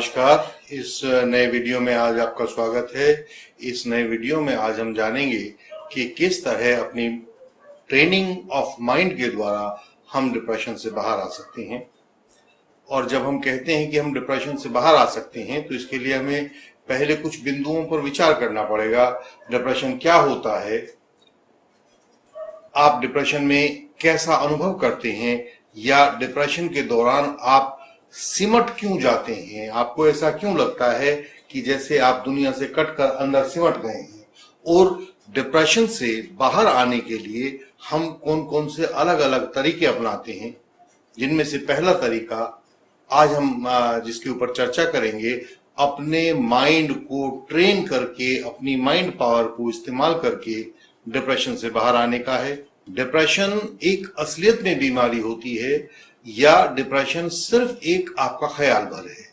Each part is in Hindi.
नमस्कार। इस नए वीडियो में आज आपका स्वागत है। इस नए वीडियो में आज हम जानेंगे कि किस तरह अपनी ट्रेनिंग ऑफ माइंड के द्वारा हम डिप्रेशन से बाहर आ सकते हैं। और जब हम कहते हैं कि हम डिप्रेशन से बाहर आ सकते हैं तो इसके लिए हमें पहले कुछ बिंदुओं पर विचार करना पड़ेगा। डिप्रेशन क्या होता है, आप डिप्रेशन में कैसा अनुभव करते हैं, या डिप्रेशन के दौरान आप सिमट क्यों जाते हैं, आपको ऐसा क्यों लगता है कि जैसे आप दुनिया से कटकर अंदर सिमट गए हैं। और डिप्रेशन से बाहर आने के लिए हम कौन कौन से अलग अलग तरीके अपनाते हैं, जिनमें से पहला तरीका आज हम जिसके ऊपर चर्चा करेंगे, अपने माइंड को ट्रेन करके, अपनी माइंड पावर को इस्तेमाल करके डिप्रेशन से बाहर आने का है। डिप्रेशन एक असलियत में बीमारी होती है या डिप्रेशन सिर्फ एक आपका ख्याल भर है?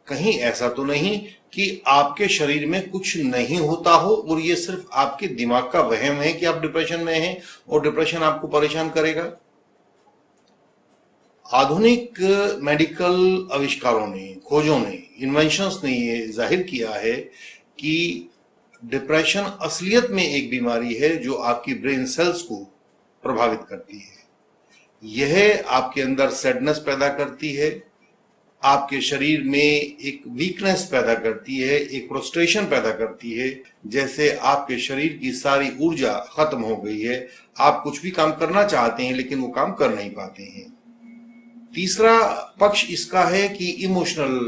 कहीं ऐसा तो नहीं कि आपके शरीर में कुछ नहीं होता हो और ये सिर्फ आपके दिमाग का वहम है कि आप डिप्रेशन में हैं और डिप्रेशन आपको परेशान करेगा? आधुनिक मेडिकल आविष्कारों ने, खोजों ने, इन्वेंशंस ने ये जाहिर किया है कि डिप्रेशन असलियत में एक बीमारी है जो आपकी ब्रेन सेल्स को प्रभावित करती है। यह आपके अंदर सैडनेस पैदा करती है, आपके शरीर में एक वीकनेस पैदा करती है, एक फ्रस्ट्रेशन पैदा करती है, जैसे आपके शरीर की सारी ऊर्जा खत्म हो गई है। आप कुछ भी काम करना चाहते हैं लेकिन वो काम कर नहीं पाते हैं। तीसरा पक्ष इसका है कि इमोशनल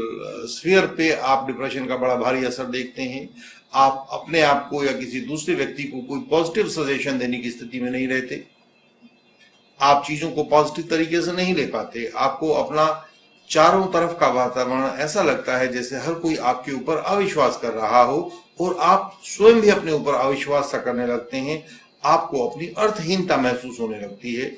स्फीयर पे आप डिप्रेशन का बड़ा भारी असर देखते हैं। आप अपने आप को या किसी दूसरे व्यक्ति को कोई पॉजिटिव सजेशन देने की स्थिति में नहीं रहते। आप चीजों को पॉजिटिव तरीके से नहीं ले पाते। आपको अपना चारों तरफ का वातावरण ऐसा लगता है जैसे हर कोई आपके ऊपर अविश्वास कर रहा हो और आप स्वयं भी अपने ऊपर अविश्वास सा करने लगते हैं। आपको अपनी अर्थहीनता महसूस होने लगती है।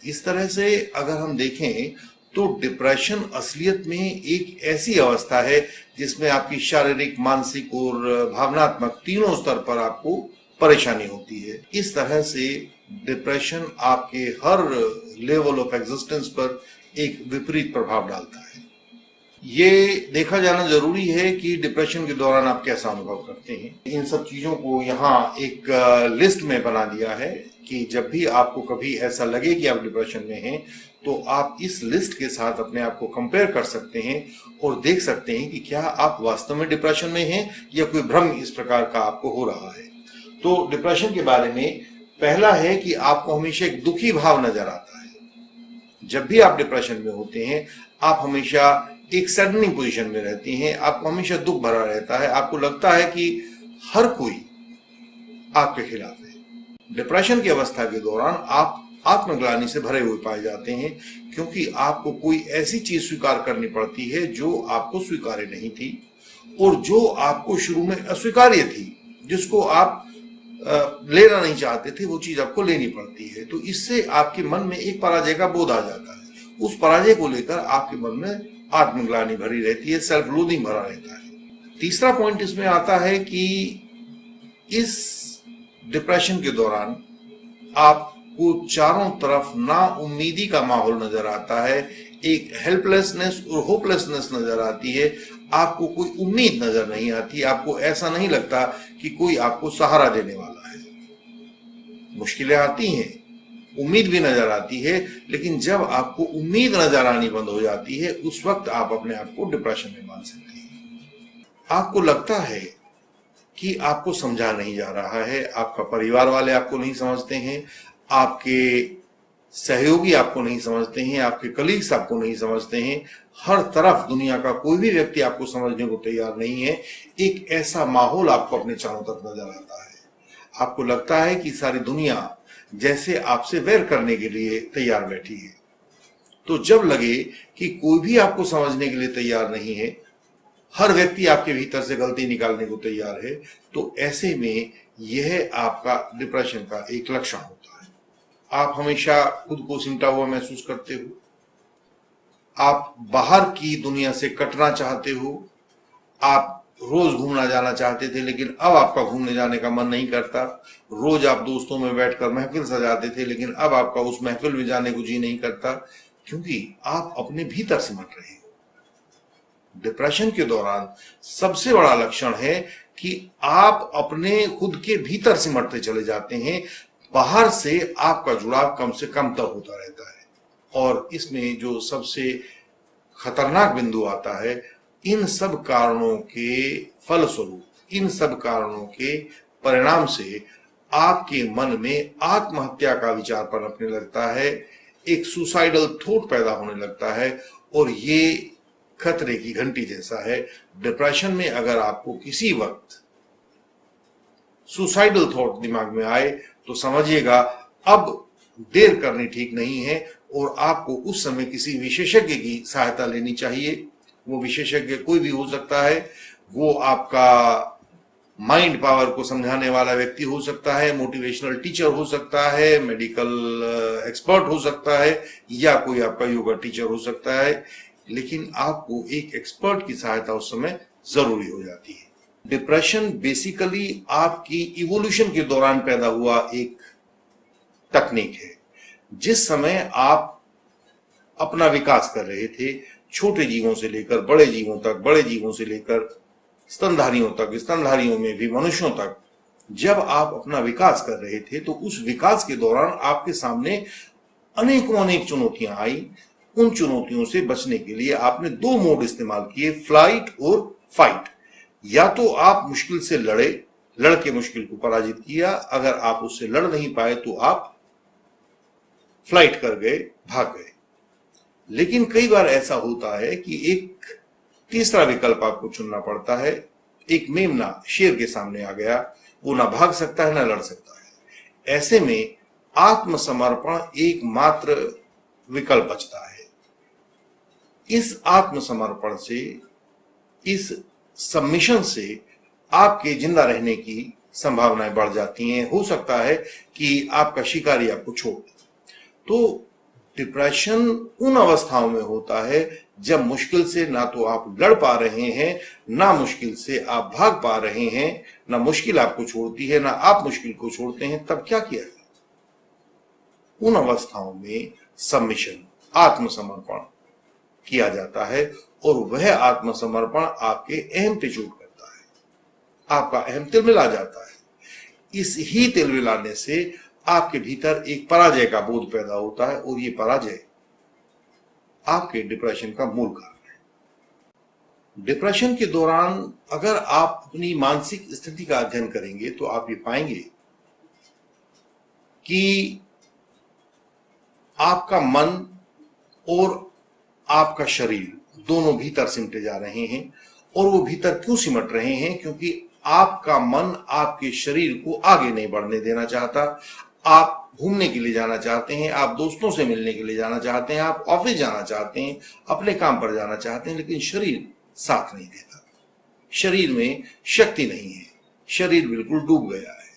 इस तरह से अगर हम देखें तो डिप्रेशन असलियत में एक ऐसी अवस्था है जिसमें आपकी शारीरिक, मानसिक और भावनात्मक तीनों स्तर पर आपको परेशानी होती है। इस तरह से डिप्रेशन आपके हर लेवल ऑफ एग्जिस्टेंस पर एक विपरीत प्रभाव डालता है। ये देखा जाना जरूरी है कि डिप्रेशन के दौरान आप कैसा अनुभव करते हैं। इन सब चीजों को यहाँ एक लिस्ट में बना दिया है कि जब भी आपको कभी ऐसा लगे कि आप डिप्रेशन में हैं तो आप इस लिस्ट के साथ अपने आप को कंपेयर कर सकते हैं और देख सकते हैं कि क्या आप वास्तव में डिप्रेशन में हैं या कोई भ्रम इस प्रकार का आपको हो रहा है। तो डिप्रेशन के बारे में पहला है कि आपको हमेशा एक दुखी भाव नजर आता है। जब भी आप डिप्रेशन में होते हैं आप हमेशा एक सैडनिंग पोजीशन में रहती हैं, आपको हमेशा दुख भरा रहता है, आपको लगता है कि हर कोई आपके खिलाफ है। डिप्रेशन की अवस्था के दौरान आप आत्मग्लानि से भरे हुए पाए जाते हैं क्योंकि आपको कोई ऐसी चीज स्वीकार करनी पड़ती है जो आपको स्वीकार्य नहीं थी और जो आपको शुरू में अस्वीकार्य थी, जिसको आप लेना नहीं चाहते थे, वो चीज आपको लेनी पड़ती है। तो इससे आपके मन में एक पराजय का बोध आ जाता है। उस पराजय को लेकर आपके मन में आत्मग्लानि भरी रहती है, सेल्फ लोथिंग भरा रहता है। तीसरा पॉइंट इसमें आता है कि इस डिप्रेशन के दौरान आपको चारों तरफ ना उम्मीदी का माहौल नजर आता है, एक हेल्पलेसनेस और होपलेसनेस नजर आती है। आपको कोई उम्मीद नजर नहीं आती, आपको ऐसा नहीं लगता कि कोई आपको सहारा देने वाला है। मुश्किलें आती हैं, उम्मीद भी नजर आती है, लेकिन जब आपको उम्मीद नजर आनी बंद हो जाती है उस वक्त आप अपने आप को डिप्रेशन में मान सकते हैं। आपको लगता है कि आपको समझा नहीं जा रहा है, आपका परिवार वाले आपको नहीं समझते हैं, आपके सहयोगी आपको नहीं समझते हैं, आपके कलीग्स आपको नहीं समझते हैं, हर तरफ दुनिया का कोई भी व्यक्ति आपको समझने को तैयार नहीं है। एक ऐसा माहौल आपको अपने चारों तरफ नजर आता है। आपको लगता है कि सारी दुनिया जैसे आपसे वैर करने के लिए तैयार बैठी है। तो जब लगे कि कोई भी आपको समझने के लिए तैयार नहीं है, हर व्यक्ति आपके भीतर से गलती निकालने को तैयार है, तो ऐसे में यह आपका डिप्रेशन का एक लक्षण होता है। आप हमेशा खुद को सिमटा हुआ महसूस करते हो, आप बाहर की दुनिया से कटना चाहते हो, आप रोज घूमना जाना चाहते थे लेकिन अब आपका घूमने जाने का मन नहीं करता। रोज आप दोस्तों में बैठकर महफिल सजाते थे लेकिन अब आपका उस महफिल में जाने को जी नहीं करता, क्योंकि आप अपने भीतर सिमट रहे हो। डिप्रेशन के दौरान सबसे बड़ा लक्षण है कि आप अपने खुद के भीतर सिमटते चले जाते हैं, बाहर से आपका जुड़ाव कम से कम तर होता रहता है। और इसमें जो सबसे खतरनाक बिंदु आता है, इन सब कारणों के फलस्वरूप, इन सब कारणों के परिणाम से आपके मन में आत्महत्या का विचार पनपने लगता है, एक सुसाइडल थॉट पैदा होने लगता है। और ये खतरे की घंटी जैसा है। डिप्रेशन में अगर आपको किसी वक्त सुसाइडल थॉट दिमाग में आए तो समझिएगा अब देर करनी ठीक नहीं है और आपको उस समय किसी विशेषज्ञ की सहायता लेनी चाहिए। वो विशेषज्ञ कोई भी हो सकता है, वो आपका माइंड पावर को समझाने वाला व्यक्ति हो सकता है, मोटिवेशनल टीचर हो सकता है, मेडिकल एक्सपर्ट हो सकता है, या कोई आपका योगा टीचर हो सकता है। लेकिन आपको एक एक्सपर्ट की सहायता उस समय जरूरी हो जाती है। डिप्रेशन बेसिकली आपकी इवोल्यूशन के दौरान पैदा हुआ एक तकनीक है। जिस समय आप अपना विकास कर रहे थे, छोटे जीवों से लेकर बड़े जीवों तक, बड़े जीवों से लेकर स्तनधारियों तक, स्तनधारियों में भी मनुष्यों तक, जब आप अपना विकास कर रहे थे तो उस विकास के दौरान आपके सामने अनेकों अनेक चुनौतियां आई। उन चुनौतियों से बचने के लिए आपने दो मोड इस्तेमाल किए, फ्लाइट और फाइट। या तो आप मुश्किल से लड़े, लड़के मुश्किल को पराजित किया, अगर आप उससे लड़ नहीं पाए तो आप फ्लाइट कर गए, भाग गए। लेकिन कई बार ऐसा होता है कि एक तीसरा विकल्प आपको चुनना पड़ता है। एक मेमना शेर के सामने आ गया, वो ना भाग सकता है ना लड़ सकता है। ऐसे में आत्मसमर्पण एकमात्र विकल्प बचता है। इस आत्मसमर्पण से, इस सबमिशन से आपके जिंदा रहने की संभावनाएं बढ़ जाती हैं। हो सकता है कि आपका शिकारी आपको छोड़ दे। तो डिप्रेशन उन अवस्थाओं में होता है जब मुश्किल से ना तो आप लड़ पा रहे हैं, ना मुश्किल से आप भाग पा रहे हैं, ना मुश्किल आपको छोड़ती है, ना आप मुश्किल को छोड़ते हैं। तब क्या किया जाए? उन अवस्थाओं में सबमिशन, आत्मसमर्पण किया जाता है और वह आत्मसमर्पण आपके अहम पे चोट करता है, आपका अहम तिलमिला जाता है। इस ही तिलमिलाने से आपके भीतर एक पराजय का बोध पैदा होता है और ये पराजय आपके डिप्रेशन का मूल कारण है। डिप्रेशन के दौरान अगर आप अपनी मानसिक स्थिति का अध्ययन करेंगे तो आप ये पाएंगे कि आपका मन और आपका शरीर दोनों भीतर सिमटे जा रहे हैं। और वो भीतर क्यों सिमट रहे हैं? क्योंकि आपका मन आपके शरीर को आगे नहीं बढ़ने देना चाहता। आप घूमने के लिए जाना चाहते हैं, आप दोस्तों से मिलने के लिए जाना चाहते हैं, आप ऑफिस जाना चाहते हैं, अपने काम पर जाना चाहते हैं, लेकिन शरीर साथ नहीं देता। शरीर में शक्ति नहीं है, शरीर बिल्कुल डूब गया है।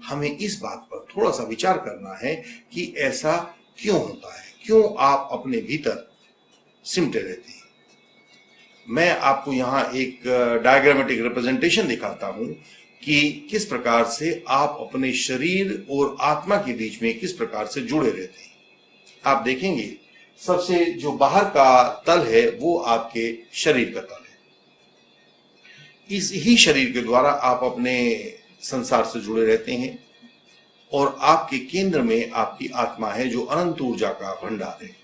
हमें इस बात पर थोड़ा सा विचार करना है कि ऐसा क्यों होता है, क्यों आप अपने भीतर सिमटे रहते हैं। मैं आपको यहाँ एक डायग्रामेटिक रिप्रेजेंटेशन दिखाता हूं कि किस प्रकार से आप अपने शरीर और आत्मा के बीच में किस प्रकार से जुड़े रहते हैं। आप देखेंगे सबसे जो बाहर का तल है वो आपके शरीर का तल है। इस ही शरीर के द्वारा आप अपने संसार से जुड़े रहते हैं और आपके केंद्र में आपकी आत्मा है जो अनंत ऊर्जा का भंडार है।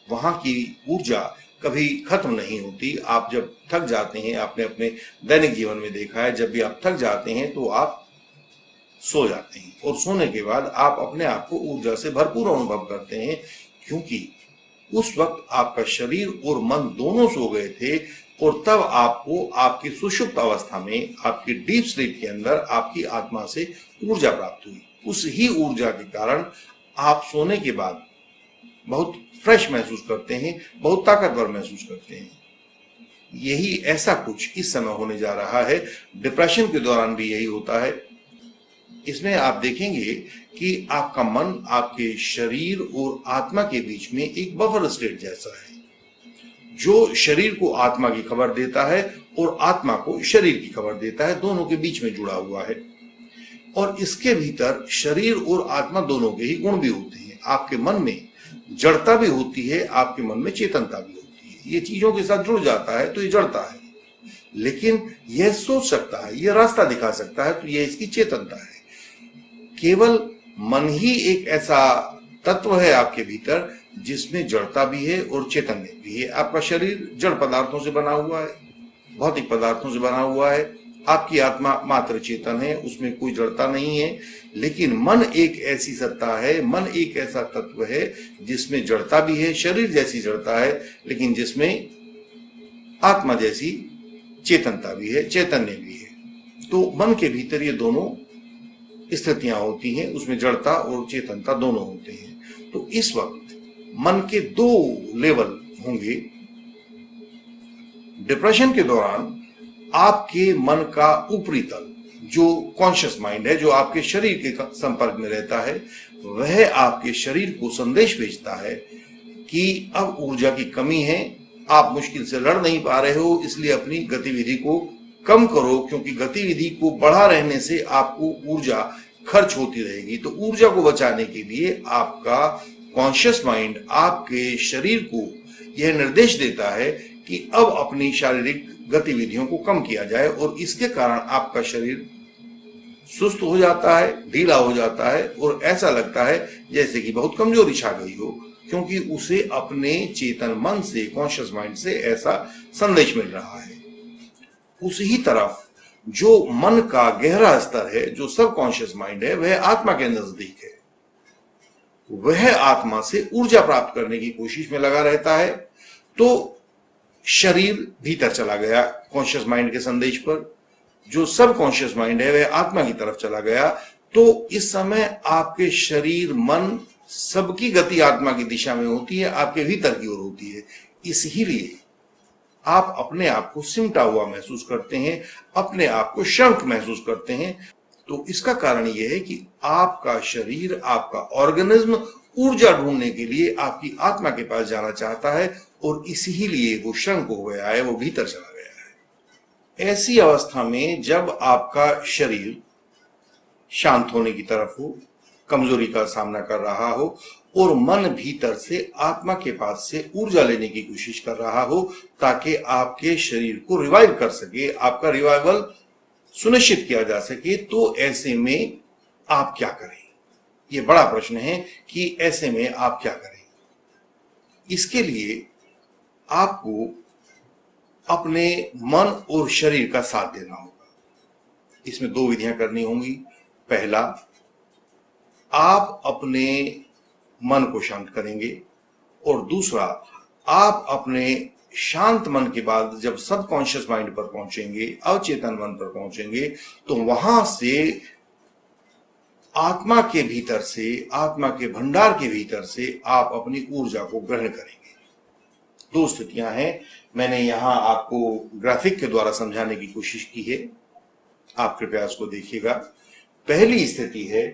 वहां की ऊर्जा कभी खत्म नहीं होती। आप जब थक जाते हैं, आपने अपने दैनिक जीवन में देखा है, जब भी आप थक जाते हैं तो आप सो जाते हैं और सोने के बाद आप अपने आप को ऊर्जा से भरपूर अनुभव करते हैं, क्योंकि उस वक्त आपका शरीर और मन दोनों सो गए थे और तब आपको आपकी सुषुप्त अवस्था में, आपकी डीप स्लीप के अंदर आपकी आत्मा से ऊर्जा प्राप्त हुई। उस ही ऊर्जा के कारण आप सोने के बाद बहुत फ्रेश महसूस करते हैं, बहुत ताकतवर महसूस करते हैं। यही ऐसा कुछ इस समय होने जा रहा है। डिप्रेशन के दौरान भी यही होता है। इसमें आप देखेंगे कि आपका मन आपके शरीर और आत्मा के बीच में एक बफर स्टेट जैसा है, जो शरीर को आत्मा की खबर देता है और आत्मा को शरीर की खबर देता है, दोनों के बीच में जुड़ा हुआ है। और इसके भीतर शरीर और आत्मा दोनों के ही गुण भी होते हैं। आपके मन में जड़ता भी होती है, आपके मन में चेतनता भी होती है। ये चीजों के साथ जुड़ जाता है तो ये जड़ता है। लेकिन यह सोच सकता है, यह रास्ता दिखा सकता है, तो यह इसकी चेतनता है। केवल मन ही एक ऐसा तत्व है आपके भीतर जिसमें जड़ता भी है और चैतन्य भी है। आपका शरीर जड़ पदार्थों से बना हुआ है, भौतिक पदार्थों से बना हुआ है। आपकी आत्मा मात्र चेतन है, उसमें कोई जड़ता नहीं है। लेकिन मन एक ऐसी सत्ता है, मन एक ऐसा तत्व है जिसमें जड़ता भी है, शरीर जैसी जड़ता है, लेकिन जिसमें आत्मा जैसी चेतनता भी है, चैतन्य भी है। तो मन के भीतर ये दोनों स्थितियां होती हैं, उसमें जड़ता और चेतनता दोनों होते हैं। तो इस वक्त मन के दो लेवल होंगे। डिप्रेशन के दौरान आपके मन का ऊपरी तल, जो कॉन्शियस माइंड है, जो आपके शरीर के संपर्क में रहता है, वह आपके शरीर को संदेश भेजता है कि अब ऊर्जा की कमी है, आप मुश्किल से लड़ नहीं पा रहे हो, इसलिए अपनी गतिविधि को कम करो, क्योंकि गतिविधि को बढ़ा रहने से आपको ऊर्जा खर्च होती रहेगी। तो ऊर्जा को बचाने के लिए आपका कॉन्शियस माइंड आपके शरीर को यह निर्देश देता है कि अब अपनी शारीरिक गतिविधियों को कम किया जाए, और इसके कारण आपका शरीर सुस्त हो जाता है, ढीला हो जाता है, और ऐसा लगता है जैसे कि बहुत कमजोरी छा गई हो, क्योंकि उसे अपने चेतन मन से, कॉन्शियस माइंड से ऐसा संदेश मिल रहा है। उसी तरफ जो मन का गहरा स्तर है, जो सब कॉन्शियस माइंड है, वह आत्मा के नजदीक है। वह आत्मा से ऊर्जा प्राप्त करने की कोशिश में लगा रहता है। तो शरीर भीतर चला गया कॉन्शियस माइंड के संदेश पर, जो सब कॉन्शियस माइंड है वह आत्मा की तरफ चला गया। तो इस समय आपके शरीर मन सबकी गति आत्मा की दिशा में होती है, आपके भीतर की ओर होती है। इसीलिए आप अपने आप को सिमटा हुआ महसूस करते हैं, अपने आप को शंक महसूस करते हैं। तो इसका कारण यह है कि आपका शरीर, आपका ऑर्गेनिज्म ऊर्जा ढूंढने के लिए आपकी आत्मा के पास जाना चाहता है, और इसीलिए वो शंक हो गया है, वो भीतर चला गया है। ऐसी अवस्था में जब आपका शरीर शांत होने की तरफ हो, कमजोरी का सामना कर रहा हो, और मन भीतर से आत्मा के पास से ऊर्जा लेने की कोशिश कर रहा हो, ताकि आपके शरीर को रिवाइव कर सके, आपका रिवाइवल सुनिश्चित किया जा सके, तो ऐसे में आप क्या करें? ये बड़ा प्रश्न है कि ऐसे में आप क्या करें। इसके लिए आपको अपने मन और शरीर का साथ देना होगा। इसमें दो विधियां करनी होंगी। पहला, आप अपने मन को शांत करेंगे, और दूसरा, आप अपने शांत मन के बाद जब सब कॉन्शियस माइंड पर पहुंचेंगे, अवचेतन मन पर पहुंचेंगे, तो वहां से आत्मा के भीतर से, आत्मा के भंडार के भीतर से आप अपनी ऊर्जा को ग्रहण करेंगे। दो स्थितियां हैं, मैंने यहां आपको ग्राफिक के द्वारा समझाने की कोशिश की है, आप कृपया उसको देखिएगा। पहली स्थिति है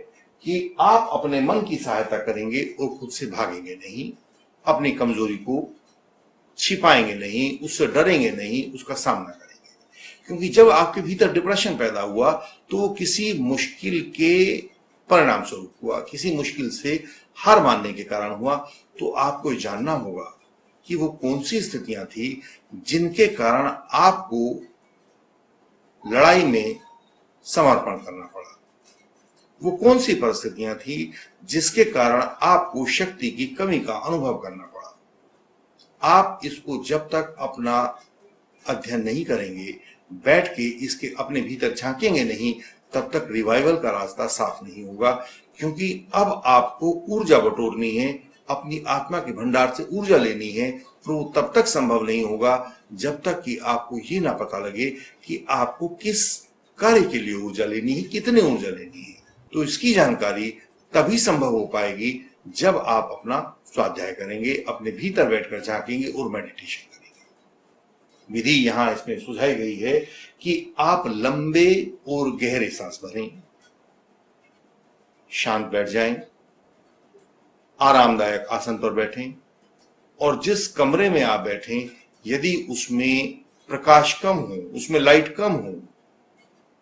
कि आप अपने मन की सहायता करेंगे और खुद से भागेंगे नहीं, अपनी कमजोरी को छिपाएंगे नहीं, उससे डरेंगे नहीं, उसका सामना करेंगे। क्योंकि जब आपके भीतर डिप्रेशन पैदा हुआ तो किसी मुश्किल के परिणाम स्वरूप हुआ, किसी मुश्किल से हार मानने के कारण हुआ। तो आपको जानना होगा कि वो कौन सी स्थितियां थी जिनके कारण आपको लड़ाई में समर्पण करना पड़ा। वो कौन सी परिस्थितियां थी जिसके कारण आपको शक्ति की कमी का अनुभव करना पड़ा। आप इसको जब तक अपना अध्ययन नहीं करेंगे, बैठ के इसके अपने भीतर झांकेंगे नहीं, तब तक रिवाइवल का रास्ता साफ नहीं होगा। क्योंकि अब आपको ऊर्जा बटोरनी है, अपनी आत्मा के भंडार से ऊर्जा लेनी है, तो वो तब तक संभव नहीं होगा जब तक कि आपको ये ना पता लगे कि आपको किस कार्य के लिए ऊर्जा लेनी है, कितनी ऊर्जा लेनी है। तो इसकी जानकारी तभी संभव हो पाएगी जब आप अपना स्वाध्याय करेंगे, अपने भीतर बैठकर झांकेंगे और मेडिटेशन करेंगे। विधि यहां इसमें सुझाई गई है कि आप लंबे और गहरे सांस भरें, शांत बैठ जाएं, आरामदायक आसन पर बैठें, और जिस कमरे में आप बैठें यदि उसमें प्रकाश कम हो, उसमें लाइट कम हो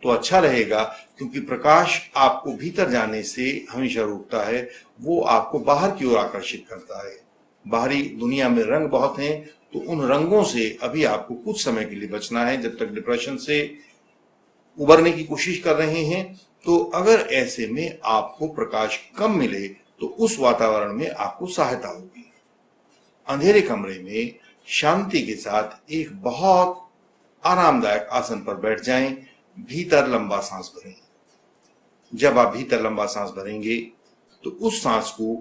तो अच्छा रहेगा। क्योंकि प्रकाश आपको भीतर जाने से हमेशा रोकता है, वो आपको बाहर की ओर आकर्षित करता है। बाहरी दुनिया में रंग बहुत हैं, तो उन रंगों से अभी आपको कुछ समय के लिए बचना है जब तक डिप्रेशन से उबरने की कोशिश कर रहे हैं। तो अगर ऐसे में आपको प्रकाश कम मिले तो उस वातावरण में आपको सहायता होगी। अंधेरे कमरे में शांति के साथ एक बहुत आरामदायक आसन पर बैठ जाएं, भीतर लंबा सांस भरें। जब आप भीतर लंबा सांस भरेंगे तो उस सांस को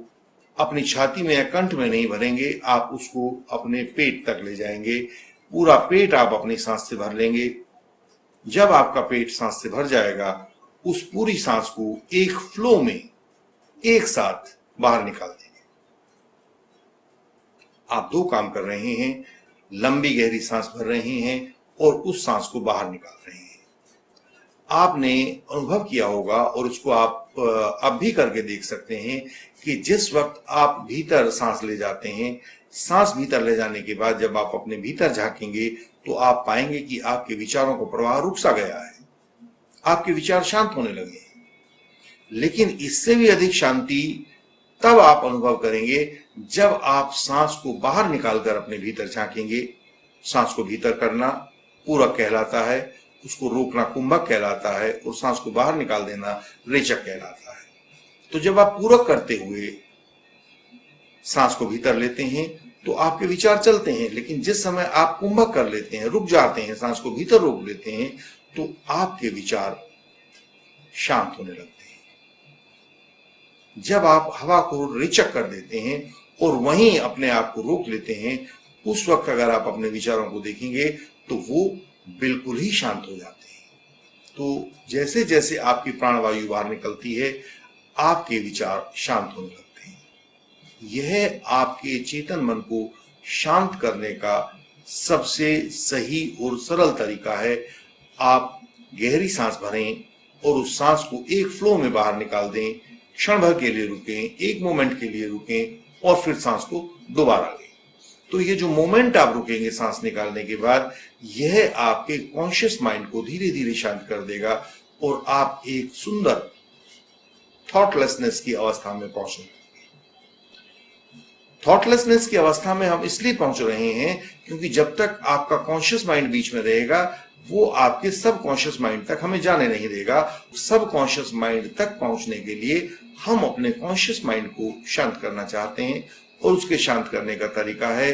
अपनी छाती में या कंठ में नहीं भरेंगे, आप उसको अपने पेट तक ले जाएंगे। पूरा पेट आप अपनी सांस से भर लेंगे। जब आपका पेट सांस से भर जाएगा, उस पूरी सांस को एक फ्लो में एक साथ बाहर निकाल देंगे। आप दो काम कर रहे हैं, लंबी गहरी सांस भर रहे हैं और उस सांस को बाहर निकाल रहे हैं। आपने अनुभव किया होगा और उसको आप अब भी करके देख सकते हैं कि जिस वक्त आप भीतर सांस ले जाते हैं, सांस भीतर ले जाने के बाद जब आप अपने भीतर झांकेंगे तो आप पाएंगे कि आपके विचारों का प्रवाह रुक सा गया है, आपके विचार शांत होने लगे हैं। लेकिन इससे भी अधिक शांति तब आप अनुभव करेंगे जब आप सांस को बाहर निकालकर अपने भीतर झांकेंगे। सांस को भीतर करना पूरक कहलाता है, उसको रोकना कुंभक कहलाता है और सांस को बाहर निकाल देना रेचक कहलाता है। तो जब आप पूरक करते हुए सांस को भीतर लेते हैं तो आपके विचार चलते हैं, लेकिन जिस समय आप कुंभक कर लेते हैं, रुक जाते हैं, सांस को भीतर रोक लेते हैं, तो आपके विचार शांत होने लगते हैं। जब आप हवा को रेचक कर देते हैं और वहीं अपने आप को रोक लेते हैं, उस वक्त अगर आप अपने विचारों को देखेंगे तो वो बिल्कुल ही शांत हो जाते हैं। तो जैसे जैसे आपकी प्राणवायु बाहर निकलती है, आपके विचार शांत होने लगते हैं। यह आपके चेतन मन को शांत करने का सबसे सही और सरल तरीका है। आप गहरी सांस भरें और उस सांस को एक फ्लो में बाहर निकाल दें, क्षण भर के लिए रुकें, एक मोमेंट के लिए रुकें और फिर सांस को दोबारा लें। तो ये जो मोमेंट आप रुकेंगे सांस निकालने के बाद, यह आपके कॉन्शियस माइंड को धीरे धीरे शांत कर देगा और आप एक सुंदर थॉटलेसनेस की अवस्था में पहुंचेंगे। थॉटलेसनेस की अवस्था में हम इसलिए पहुंच रहे हैं क्योंकि जब तक आपका कॉन्शियस माइंड बीच में रहेगा, वो आपके सब कॉन्शियस माइंड तक हमें जाने नहीं देगा। सब कॉन्शियस माइंड तक पहुंचने के लिए हम अपने कॉन्शियस माइंड को शांत करना चाहते हैं और उसके शांत करने का तरीका है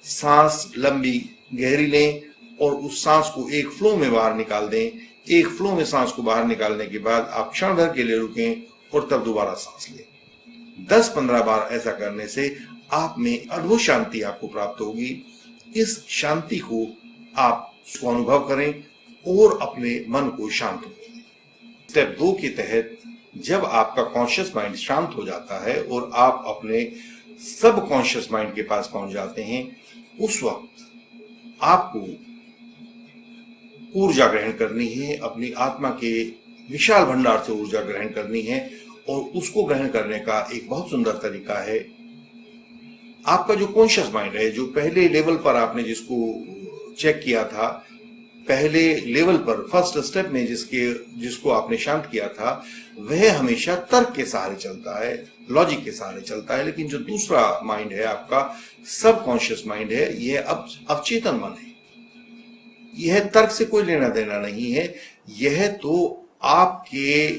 सांस लंबी गहरी लें और उस सांस को एक फ्लो में बाहर निकाल दें। एक फ्लो में सांस को बाहर निकालने के बाद आप क्षण भर के लिए रुकें और तब दोबारा सांस लें। 10-15 बार ऐसा करने से आप में अद्भुत शांति आपको प्राप्त होगी। इस शांति को आप उसको अनुभव करें और अपने मन को शांत करें। स्टेप 2 के तहत जब आपका कॉन्शियस माइंड शांत हो जाता है और आप अपने सब कॉन्शियस माइंड के पास पहुंच जाते हैं, उस वक्त आपको ऊर्जा ग्रहण करनी है। अपनी आत्मा के विशाल भंडार से ऊर्जा ग्रहण करनी है और उसको ग्रहण करने का एक बहुत सुंदर तरीका है, आपका जो कॉन्शियस माइंड है, जो पहले लेवल पर आपने जिसको चेक किया था, पहले लेवल पर फर्स्ट स्टेप में जिसको आपने शांत किया था, वह हमेशा तर्क के सहारे चलता है, लॉजिक के सहारे चलता है। लेकिन जो दूसरा माइंड है, आपका सब कॉन्शियस माइंड है, यह अवचेतन मन है। यह तर्क से कोई लेना देना नहीं है। यह तो आपके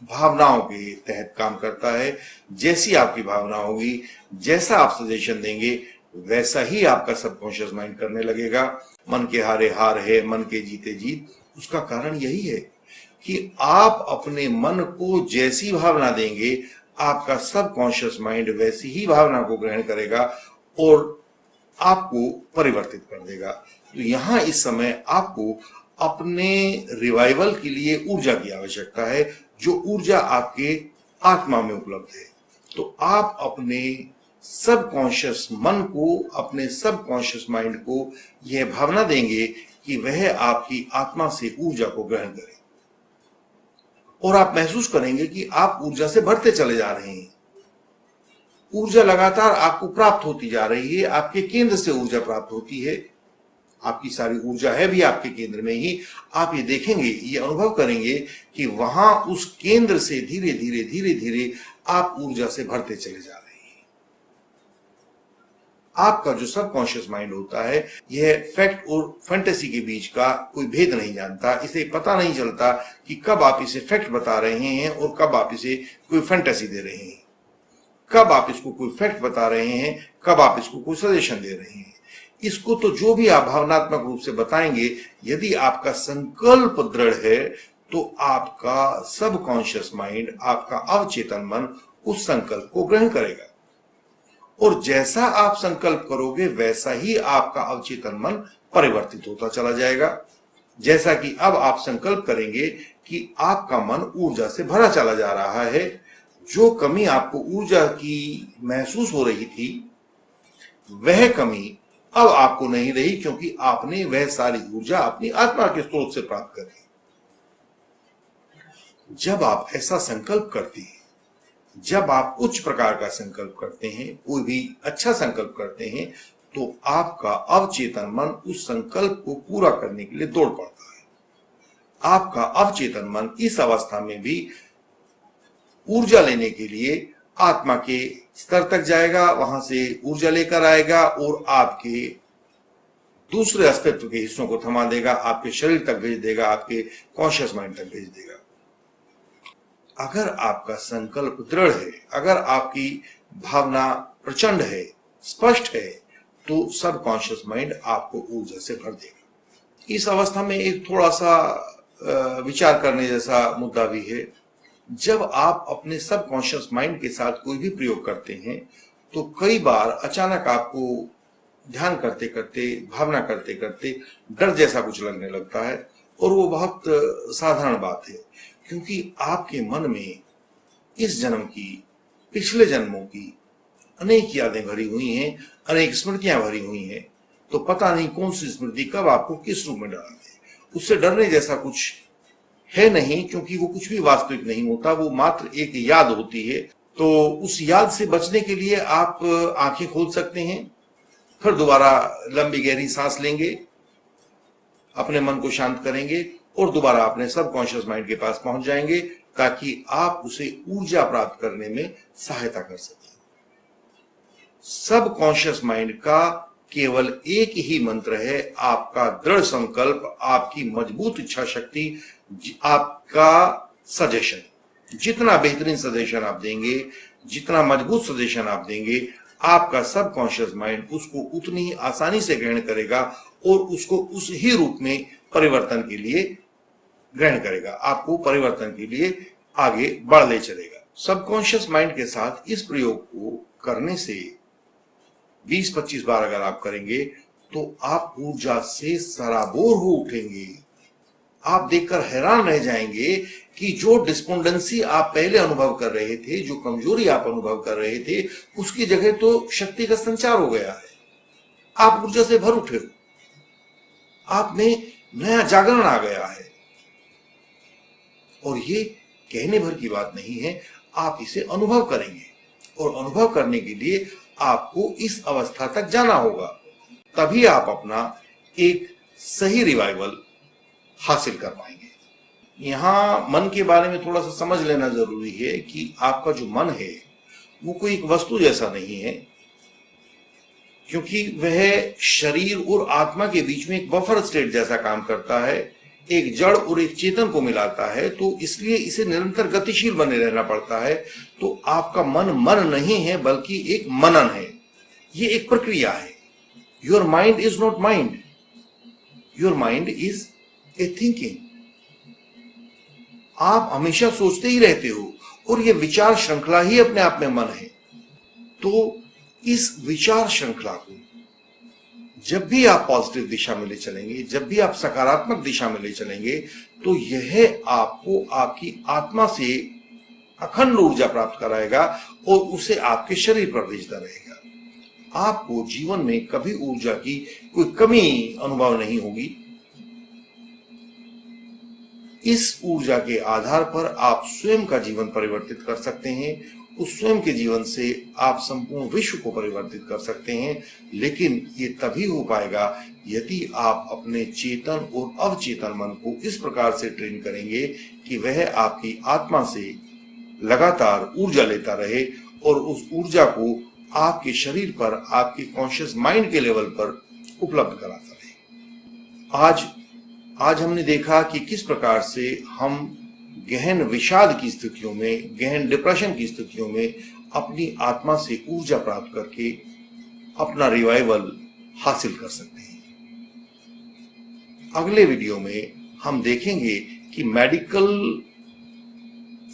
भावनाओं के तहत काम करता है। जैसी आपकी भावना होगी, जैसा आप सजेशन देंगे, वैसा ही आपका सबकॉन्शियस माइंड करने लगेगा। मन के हारे हार है, मन के जीते जीत। उसका कारण यही है कि आप अपने मन को जैसी भावना देंगे, आपका सबकॉन्शियस माइंड वैसी ही भावना को ग्रहण करेगा और आपको परिवर्तित कर देगा। तो यहां इस समय आपको अपने रिवाइवल के लिए ऊर्जा की आवश्यकता है, जो ऊर्जा आपके आत्मा में उपलब्ध है। तो आप अपने सबकॉन्शियस मन को, अपने सबकॉन्शियस माइंड को यह भावना देंगे कि वह आपकी आत्मा से ऊर्जा को ग्रहण करे और आप महसूस करेंगे कि आप ऊर्जा से भरते चले जा रहे हैं। ऊर्जा लगातार आपको प्राप्त होती जा रही है। आपके केंद्र से ऊर्जा प्राप्त होती है। आपकी सारी ऊर्जा है भी आपके केंद्र में ही। आप ये देखेंगे, ये अनुभव करेंगे कि वहां उस केंद्र से धीरे धीरे धीरे धीरे आप ऊर्जा से भरते चले जा रहे हैं। आपका जो सबकॉन्शियस माइंड होता है यह फैक्ट और फैंटेसी के बीच का कोई भेद नहीं जानता। इसे पता नहीं चलता कि कब आप इसे फैक्ट बता रहे हैं और कब आप इसे कोई फैंटेसी दे रहे हैं, कब आप इसको कोई फैक्ट बता रहे हैं, कब आप इसको कोई सजेशन दे रहे हैं। इसको तो जो भी आप भावनात्मक रूप से बताएंगे, यदि आपका संकल्प दृढ़ है तो आपका सबकॉन्शियस माइंड, आपका अवचेतन मन उस संकल्प को ग्रहण करेगा और जैसा आप संकल्प करोगे वैसा ही आपका अवचेतन मन परिवर्तित होता चला जाएगा। जैसा कि अब आप संकल्प करेंगे कि आपका मन ऊर्जा से भरा चला जा रहा है, जो कमी आपको ऊर्जा की महसूस हो रही थी वह कमी अब आपको नहीं रही, क्योंकि आपने वह सारी ऊर्जा अपनी आत्मा के स्रोत से प्राप्त कर ली। जब आप ऐसा संकल्प करते हैं, जब आप उच्च प्रकार का संकल्प करते हैं, कोई भी अच्छा संकल्प करते हैं, तो आपका अवचेतन मन उस संकल्प को पूरा करने के लिए दौड़ पड़ता है। आपका अवचेतन मन इस अवस्था में भी ऊर्जा लेने के लिए आत्मा के स्तर तक जाएगा, वहां से ऊर्जा लेकर आएगा और आपके दूसरे अस्तित्व के हिस्सों को थमा देगा, आपके शरीर तक भेज देगा, आपके कॉन्शियस माइंड तक भेज देगा। अगर आपका संकल्प दृढ़ है, अगर आपकी भावना प्रचंड है, स्पष्ट है, तो सबकॉन्शियस माइंड आपको ऊर्जा से भर देगा। इस अवस्था में एक थोड़ा सा विचार करने जैसा मुद्दा भी है। जब आप अपने सबकॉन्शियस माइंड के साथ कोई भी प्रयोग करते हैं तो कई बार अचानक आपको ध्यान करते करते, भावना करते करते डर जैसा कुछ लगने लगता है, और वो बहुत साधारण बात है, क्योंकि आपके मन में इस जन्म की, पिछले जन्मों की अनेक यादें भरी हुई हैं, अनेक स्मृतियां भरी हुई हैं। तो पता नहीं कौन सी स्मृति कब आपको किस रूप में डाल दे। उससे डरने जैसा कुछ है नहीं, क्योंकि वो कुछ भी वास्तविक नहीं होता, वो मात्र एक याद होती है। तो उस याद से बचने के लिए आप आंखें खोल सकते हैं, फिर दोबारा लंबी गहरी सांस लेंगे, अपने मन को शांत करेंगे और दोबारा अपने सबकॉन्शियस माइंड के पास पहुंच जाएंगे, ताकि आप उसे ऊर्जा प्राप्त करने में सहायता कर सकें। सबकॉन्शियस माइंड का केवल एक ही मंत्र है, आपका दृढ़ संकल्प, आपकी मजबूत इच्छा शक्ति, आपका सजेशन। जितना बेहतरीन सजेशन आप देंगे, जितना मजबूत सजेशन आप देंगे, आपका सबकॉन्शियस माइंड उसको उतनी ही आसानी से ग्रहण करेगा और उसको उस ही रूप में परिवर्तन के लिए ग्रहण करेगा, आपको परिवर्तन के लिए आगे बढ़ ले चलेगा। सबकॉन्शियस माइंड के साथ इस प्रयोग को करने से 20-25 बार अगर आप करेंगे तो आप ऊर्जा से सराबोर हो उठेंगे। आप देखकर हैरान रह जाएंगे कि जो डिस्पोंडेंसी आप पहले अनुभव कर रहे थे, जो कमजोरी आप अनुभव कर रहे थे, उसकी जगह तो शक्ति का संचार हो गया है। आप ऊर्जा से भर उठे हो, आप में नया जागरण आ गया है। और ये कहने भर की बात नहीं है, आप इसे अनुभव करेंगे और अनुभव करने के लिए आपको इस अवस्था तक जाना होगा, तभी आप अपना एक सही रिवाइवल हासिल कर पाएंगे। यहां मन के बारे में थोड़ा सा समझ लेना जरूरी है कि आपका जो मन है वो कोई एक वस्तु जैसा नहीं है, क्योंकि वह शरीर और आत्मा के बीच में एक बफर स्टेट जैसा काम करता है, एक जड़ और एक चेतन को मिलाता है, तो इसलिए इसे निरंतर गतिशील बने रहना पड़ता है। तो आपका मन मन नहीं है, बल्कि एक मनन है, ये एक प्रक्रिया है। Your mind is not mind, your mind is a thinking. आप हमेशा सोचते ही रहते हो और यह विचार श्रृंखला ही अपने आप में मन है। तो इस विचार श्रृंखला को जब भी आप पॉजिटिव दिशा में ले चलेंगे, जब भी आप सकारात्मक दिशा में ले चलेंगे, तो यह आपको आपकी आत्मा से अखंड ऊर्जा प्राप्त कराएगा और उसे आपके शरीर पर भेजता रहेगा। आपको जीवन में कभी ऊर्जा की कोई कमी अनुभव नहीं होगी। इस ऊर्जा के आधार पर आप स्वयं का जीवन परिवर्तित कर सकते हैं। उस स्वयं के जीवन से आप संपूर्ण विश्व को परिवर्तित कर सकते हैं, लेकिन ये तभी हो पाएगा यदि आप अपने चेतन और अवचेतन मन को इस प्रकार से ट्रेन करेंगे कि वह आपकी आत्मा से लगातार ऊर्जा लेता रहे और उस ऊर्जा को आपके शरीर पर, आपके कॉन्शियस माइंड के लेवल पर उपलब्ध कराता रहे। आज हमने देखा कि किस प्रकार से हम गहन विषाद की स्थितियों में, गहन डिप्रेशन की स्थितियों में अपनी आत्मा से ऊर्जा प्राप्त करके अपना रिवाइवल हासिल कर सकते हैं। अगले वीडियो में हम देखेंगे कि मेडिकल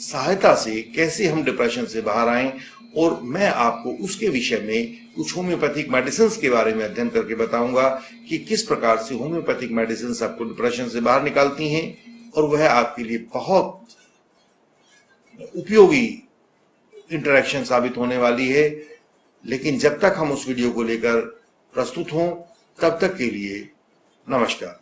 सहायता से कैसे हम डिप्रेशन से बाहर आएं, और मैं आपको उसके विषय में कुछ होम्योपैथिक मेडिसिन के बारे में अध्ययन करके बताऊंगा कि किस प्रकार से होम्योपैथिक मेडिसिन आपको डिप्रेशन से बाहर निकालती हैं, और वह आपके लिए बहुत उपयोगी इंटरेक्शन साबित होने वाली है। लेकिन जब तक हम उस वीडियो को लेकर प्रस्तुत हों, तब तक के लिए नमस्कार।